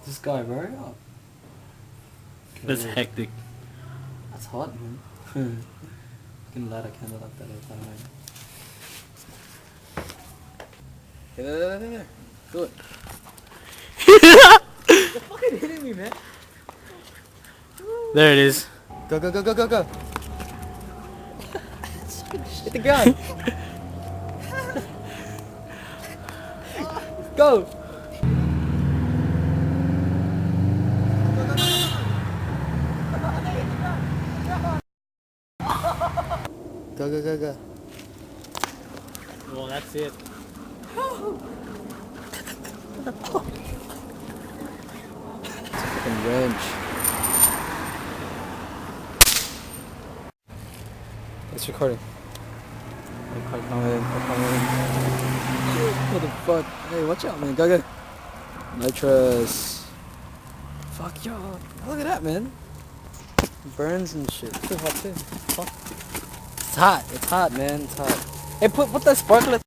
This guy, bro. Oh, That's okay. hectic. That's hot, man. You can light a candle up that all time. There. Do it. You're fucking hitting me, man. There it is. Go. Hit the gun. Go. Go. Well, that's it. Fucking wrench. It's recording. What the fuck? Hey, watch out, man. Go. Nitrous. Fuck y'all. Look at that, man. Burns and shit. It's too hot too. Fuck. It's hot, man. It's hot. Hey, put that sparkler.